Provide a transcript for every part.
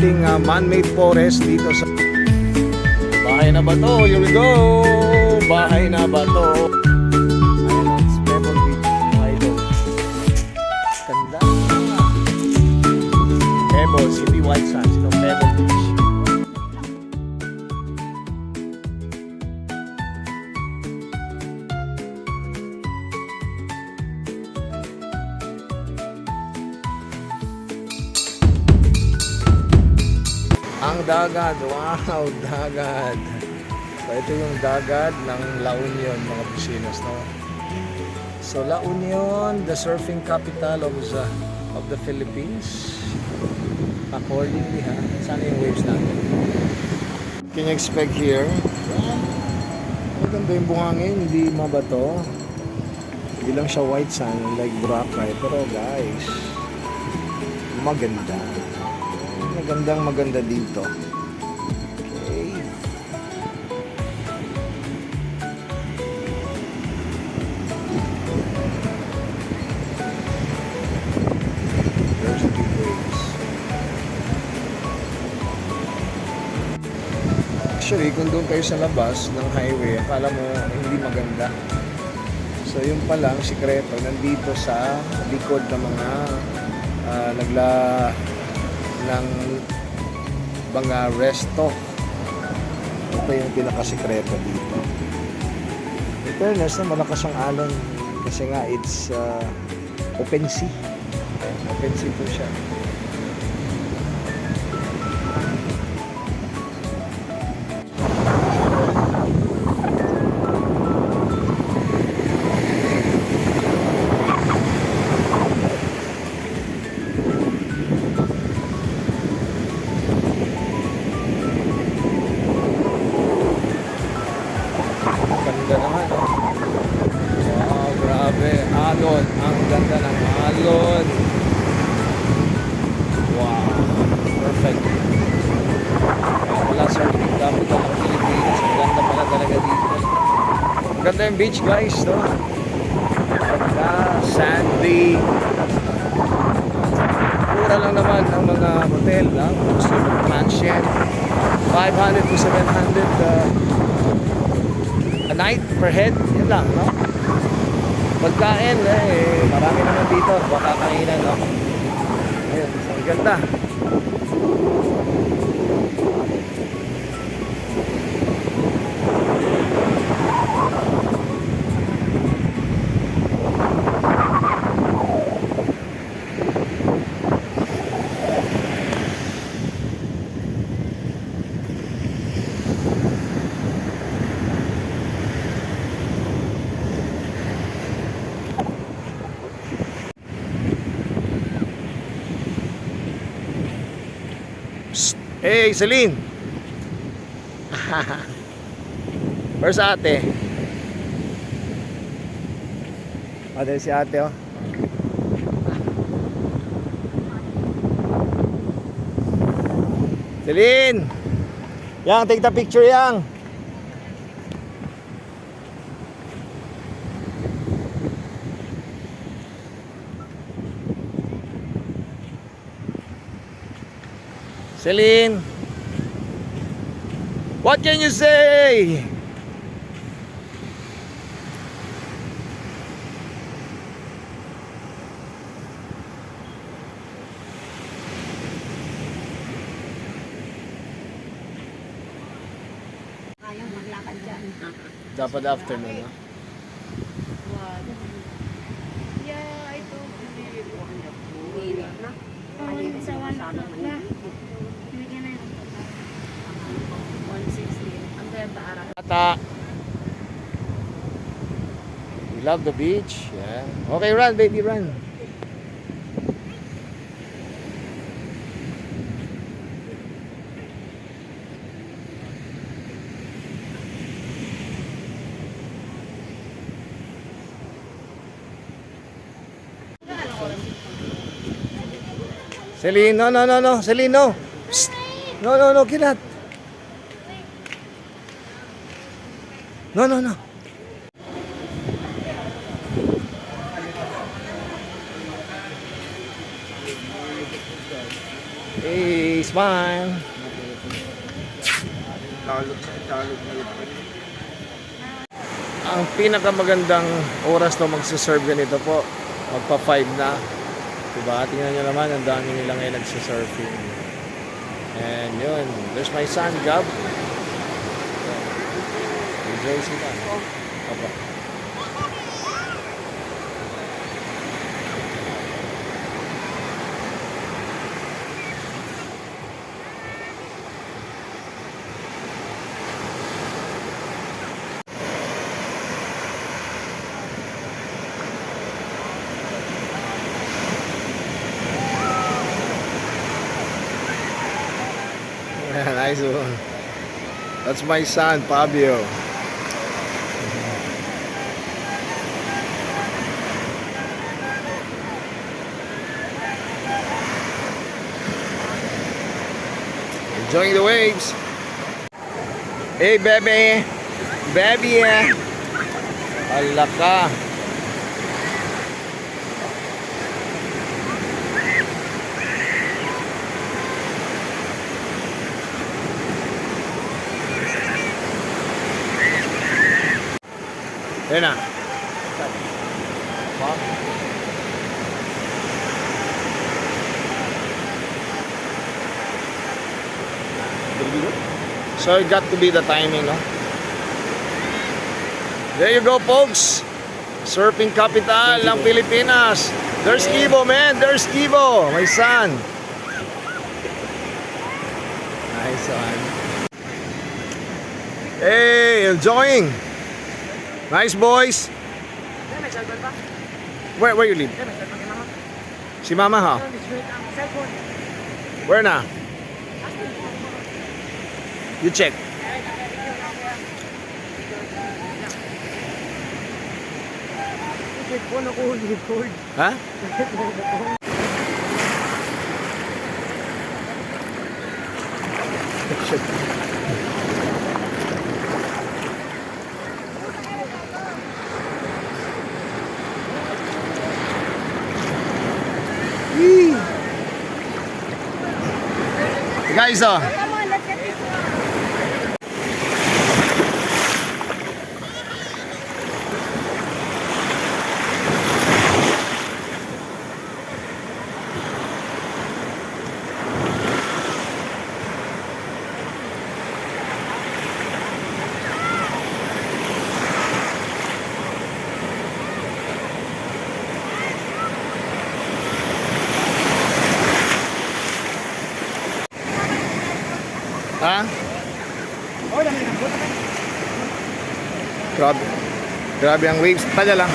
ating man-made forest dito sa bahay na ba to? Here we go! Bahay na ba to? Ayan, it's Pebble Beach. Idol. Ganda. Pebble, City White Sands. Ito, Pebble Beach. Ang dagat, wow, dagat. So ito yung dagat ng La Union, mga businos, no? So La Union, the surfing capital of the Philippines. Accordingly, ha? Sana yung waves natin. Can you expect here? Maganda yung buhangin, hindi mabato. Hindi lang siya white sand like Boracay. Pero guys, maganda. Maganda dito. Okay. There's the big waves. Actually, kung doon kayo sa labas ng highway, akala mo hindi maganda. So yung palang sikreto nandito sa likod ng mga ng mga resto. Ito yung pinakasikreto dito. In fairness, malakas ang alon kasi nga it's open sea. Open sea po siya. Ganda naman, oh. Wow, grabe. Alon. Ang ganda ng alon. Wow. Perfect. Wala surfing capital ng Pilipinas. Ang ganda pala talaga dito. Ang ganda yung beach, guys, no? Ganda, sandy. Mura lang naman ang mga hotel, no? Gusto yung mansion. 500 to 700 a night per head, yun lang, no? Pagkain, marami naman dito, baka kainan, no? Ayun, ang ganda. Hey, Celine! Where's ate? Ate, si ate, oh. Celine! Yang, take the picture, yang! Celine, what can you say? Kayang maglakad dyan. Dapat afternoon, no? Yeah, I told you. Na? Pagod sa 1 o'clock na. Bigyan na yun. 160. Ang ganda araw. Ata. We love the beach. Yeah. Okay, run, baby, run. Celine, no. Celine, no. Psst. No, cannot. No. Hey, smile. Ang pinakamagandang oras na magsaserve ganito po, magpa 5 na. Diba? Tingnan nyo naman, ang dami nila ngayon nagsasurfing. And yun, there's my son, Gab. Enjoy sila. Opo. Nice one. That's my son, Fabio. Enjoying the waves. Hey, baby. Baby. Ala ka. Ayan na. So it got to be the timing, no? There you go, folks. Surfing capital ng Pilipinas. There's Kibo, man. There's Kibo, my son. Nice one. Hey, enjoying. Nice, boys. Where you live? Si Mama, ha? Where na? You check. Ha? Guys, oh. Come on, let's get this one. Ha? Grabe. Grabe ang waves. Taga lang.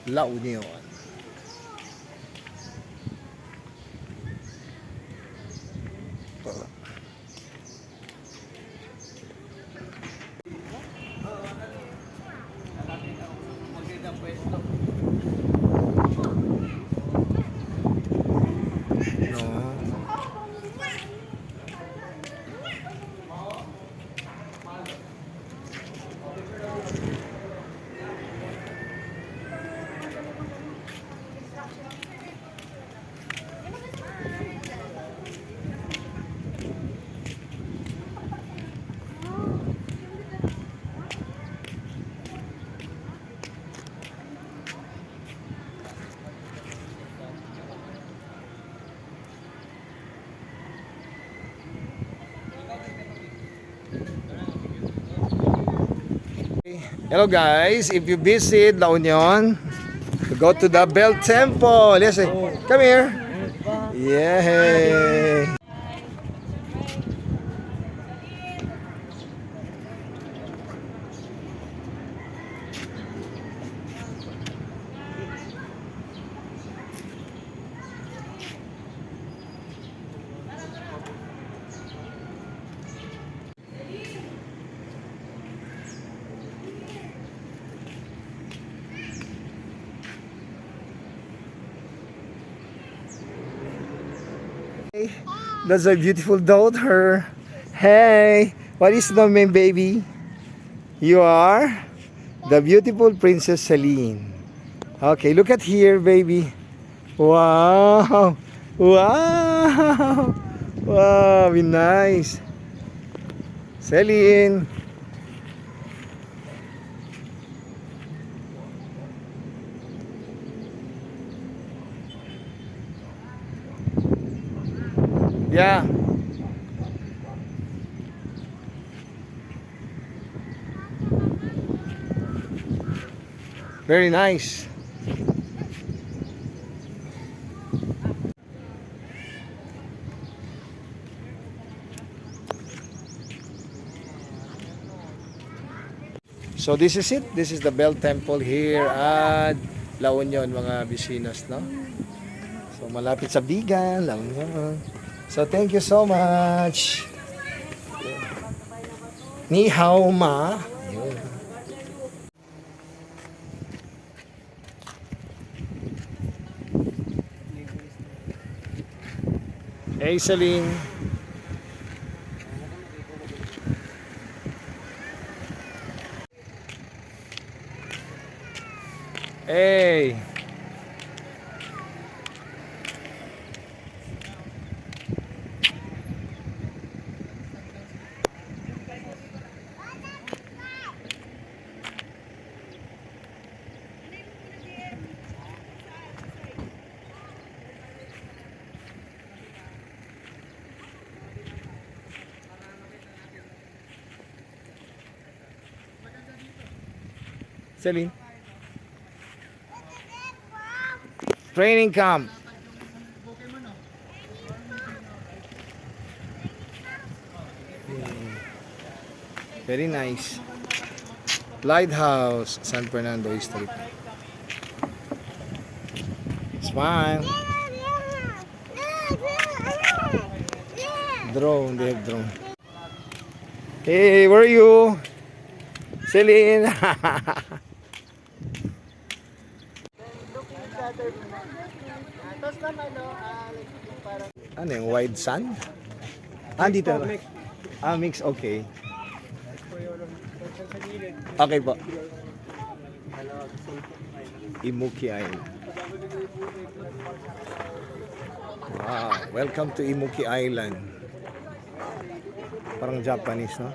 La Union. Hello guys, if you visit La Union, go to the Bell Temple. Yes, come here. Yay! That's a beautiful daughter. Hey, what is the name, baby? You are the beautiful Princess Celine. Okay, look at here, baby. Wow, wow, wow, be nice. Celine. Yeah. Very nice. So this is it. This is the Bell Temple here at La Union, mga bisinos, no? So malapit sa Bigan, La Union. So thank you so much. Ni hao ma. Yun. Hey Celine. Hey. Celine. Training camp. Very nice. Lighthouse, San Fernando Historic. Smile. Drone, they have drone. Hey, where are you? Celine. Ano yung wide sand? Ah, dito. Ah, mix, okay. Okay po. Imuki Island. Wow, welcome to Imuki Island. Parang Japanese, no?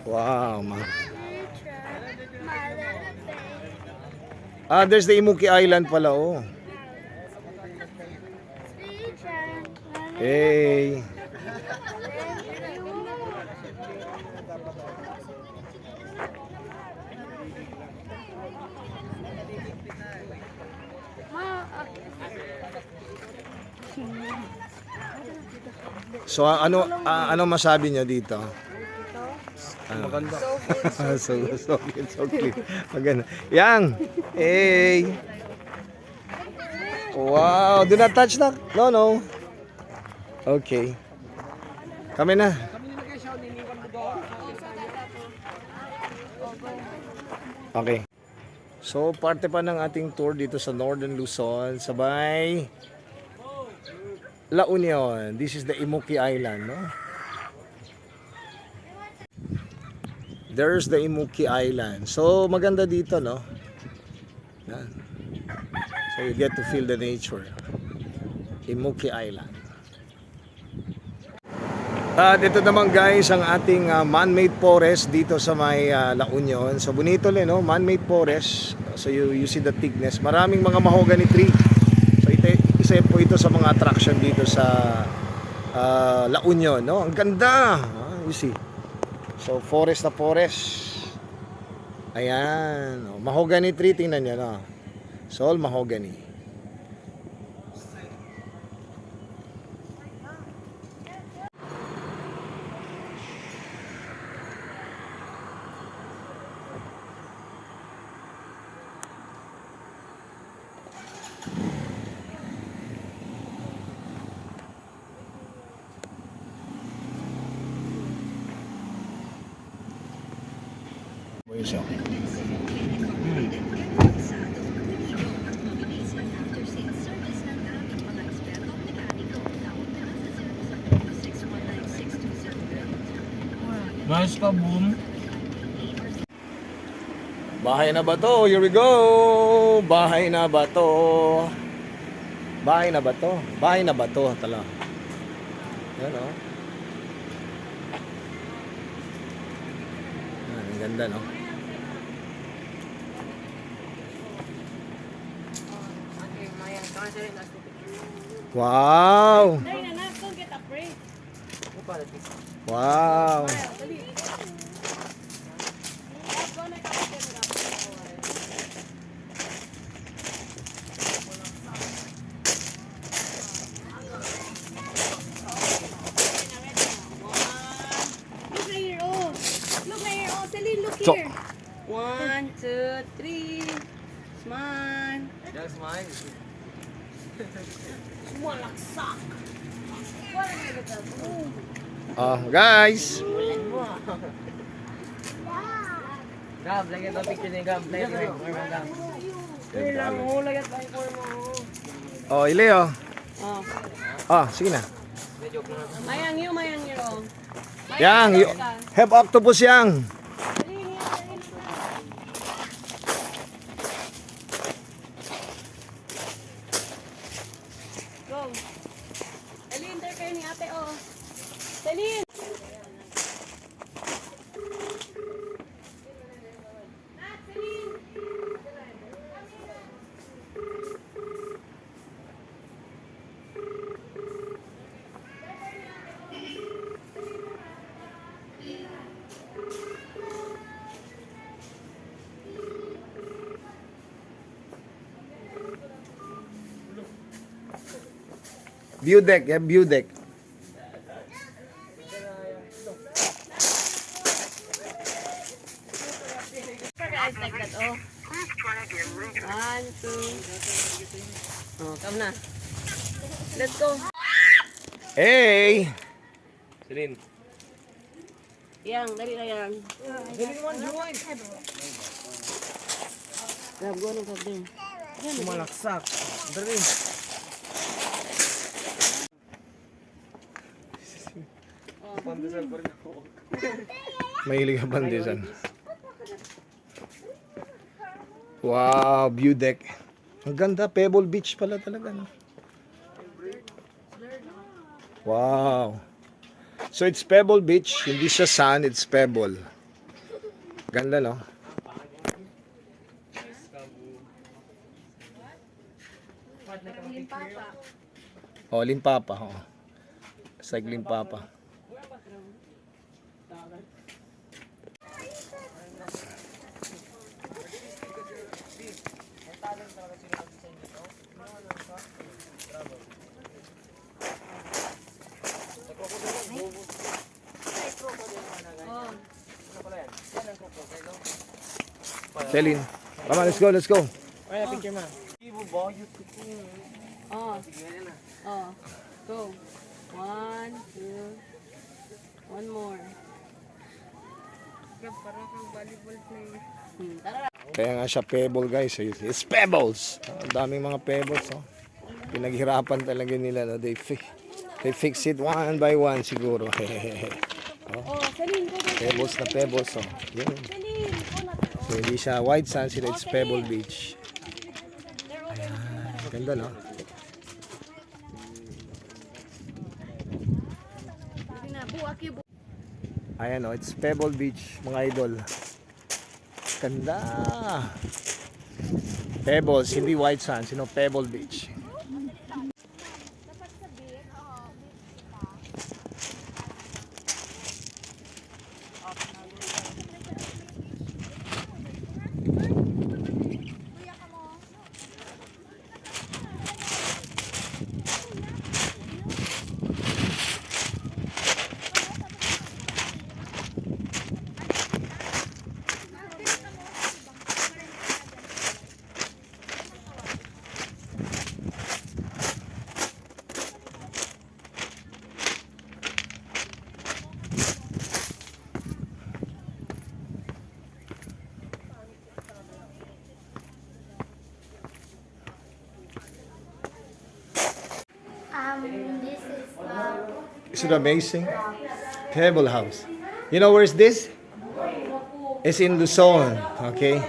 Wow, man. Ah, there's the Imuki Island pala, oh. Hey. So ano masabi niyo dito? Maganda. so cute. Maganda. Yang. Hey. Wow, do not touch na. No. Okay. Kami na. Okay. So, parte pa ng ating tour dito sa Northern Luzon, sabay La Union. This is the Imuki Island, no? There's the Imuki Island. So, maganda dito, no? Yan. So, you get to feel the nature. Imuki Island. At ito naman guys ang ating man-made forest dito sa may La Union. So bonito le, no? Man-made forest. So you see the thickness. Maraming mga mahogany tree. So isa po ito sa mga attraction dito sa La Union, no? Ang ganda. You see. So, forest na forest. Ayan. Oh, mahogany tree, tingnan nyo, no? It's all mahogany. Boys, oh. Nice ka, boom. Bahay na ba to? Here we go! Bahay na ba to? Bahay na ba to? Bahay na ba to? Tala. Yan, oh. Yan, ang ganda, no? Wow! Dahil na na, go get a break. Wow! Look right here, oh. Look right here, oh. Celine, look So- here. 1, 2, 3. Smile. Just mine. Sumalaksak. Oh, guys! Gab, lagyan ito picture ni Gab. Lagyan ito. Gab. Hindi lang mo. Lagat tayo for mo. Oh, Ileo. Oh. Ah, sige na. Mayang yun, oh. Yang, have octopus yang. Go. Celine, enter kayo ni ate, oh. Celine! View deck, yeah, view deck. Guys, like that, oh. 1, 2. Oh, come na. Let's go. Hey! Celine. Yang, dali na yang. Grab, go na, grab din. Sumalaksak. Dali. Pandesal pa rin ako. Mahilig ka bandisan. Wow, view deck. Ang ganda, Pebble Beach pala talaga, no? Wow. So it's Pebble Beach, hindi siya sand, it's pebble. Ganda, no? Oh, Limpapa, oh. It's like Limpapa. Celine, come on, let's go, let's go. Ay, picture ma. Ibo ba? Oh. Oh. Go. 1, 2. One more. Parang kang volleyball player. Tara. Kaya nga siya pebble, guys. It's pebbles. Ang daming mga pebbles, oh. Pinaghirapan talaga nila, no? They fix it one by one siguro. Oh, Celine, go. Pebbles na pebbles, oh. Yun. Celine, go na. So hindi siya white sand, sila it's Pebble Beach. Ayan, ganda, no? Ayan, oh, it's Pebble Beach, mga idol. Ganda. Pebbles, hindi white sand, sino Pebble Beach. This is Is it amazing? Pebble House. You know where is this? It's in Luzon, okay?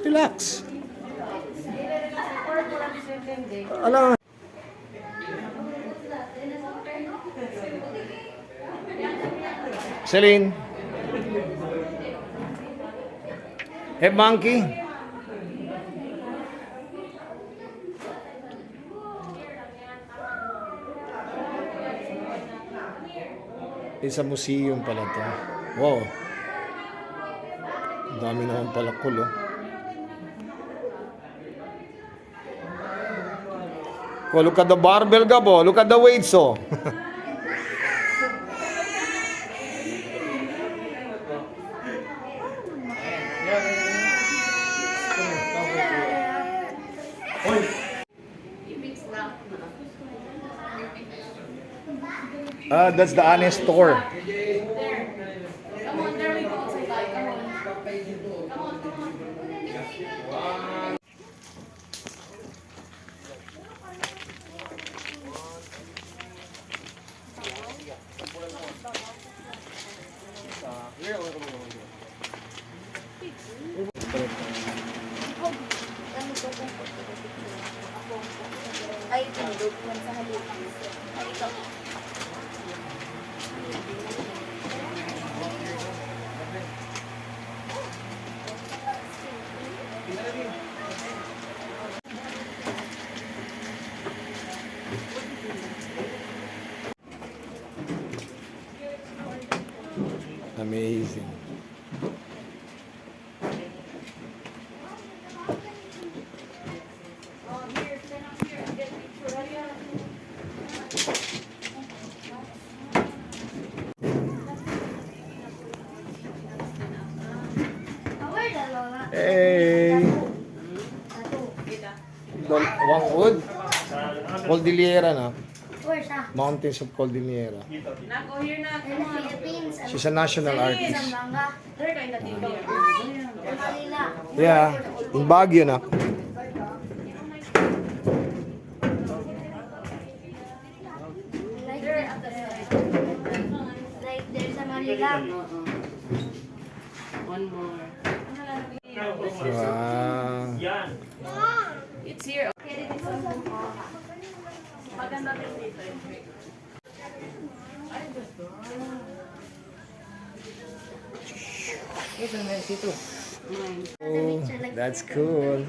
Relax. Alam. Celine. Hey, monkey. It's a museum pala to. Wow. Ang dami naman pala kulo. Oh, look at the barbell gabo. Look at the weights, oh. That's the honest store. Come on, there we go. Say bye. Come on. Come on, come on. ay tindog man sa halip. Ay ito. Amazing. Award na lola. Hey! Wangwood? Cordillera na. Where siya? Mountains of Cordillera. Nako, here na. In the Philippines. She's a national artist. Zamboanga. There kayo na dito. Manila. Yeah, in Baguio na. Like there's a Manila. One more. Wow. It's here. Maganda rin dito. Oh, that's cool.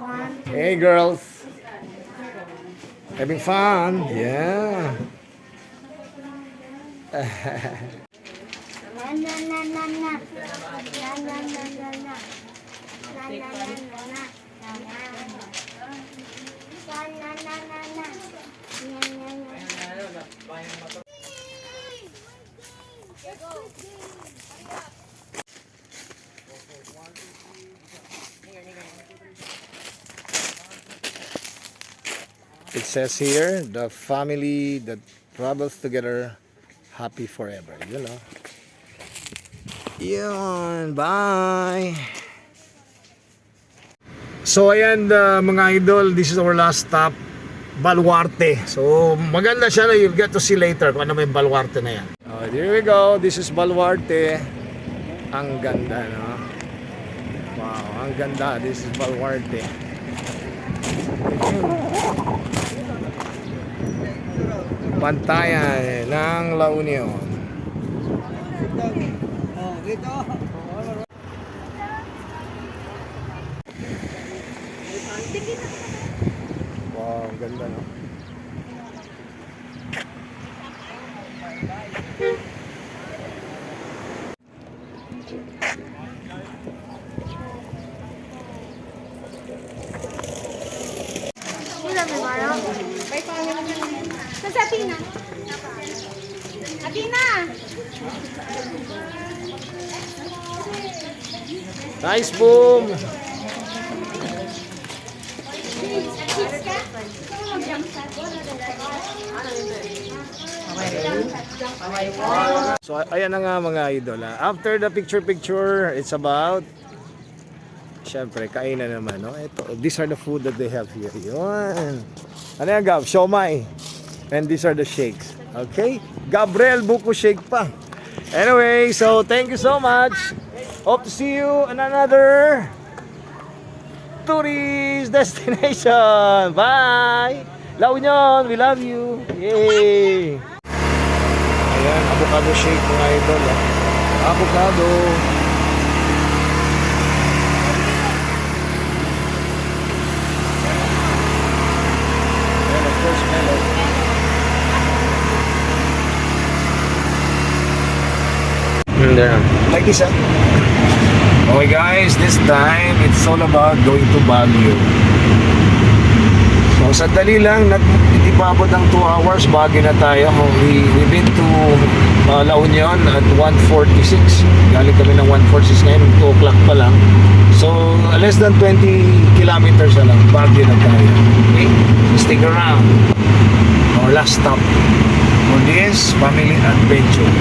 One. Hey, girls. Having fun? Yeah. Na na na na na. Na na na na na. Na na na na na. Na na na na. Na na na na na. Na na na. It says here, the family that travels together, happy forever. You know. Yun, bye! So ayan mga idol, this is our last stop, Baluarte. So maganda siya, you'll get to see later kung ano may Baluarte na yan. Oh, here we go, this is Baluarte. Ang ganda, no? Wow, ang ganda, this is Baluarte. Pantayan ng La Union. Wow, ang ganda, no? Sila may baro. Sa Athena. Athena! Nice boom! So ayan na nga mga idol. After the picture, it's about Siyempre, kainan naman, no? Ito, these are the food that they have here. Yun. Ano yan, Gab? Siomai. And these are the shakes. Okay? Gabriel Buko Shake pa. Anyway, so thank you so much. Hope to see you on another tourist destination. Bye! La Union, we love you. Yay! Ayan, avocado shake mga idol. Avocado. And of course, melon. Like this, Okay guys, this time it's all about going to Baguio. So sandali lang, hindi pa abot ng 2 hours, Baguio na tayo. We've been to La Union at 1:46. Galing kami ng 1:46 ngayon, 2 o'clock pa lang. So less than 20 kilometers na lang, Baguio na tayo. Okay? So stick around. Our last stop for this family adventure.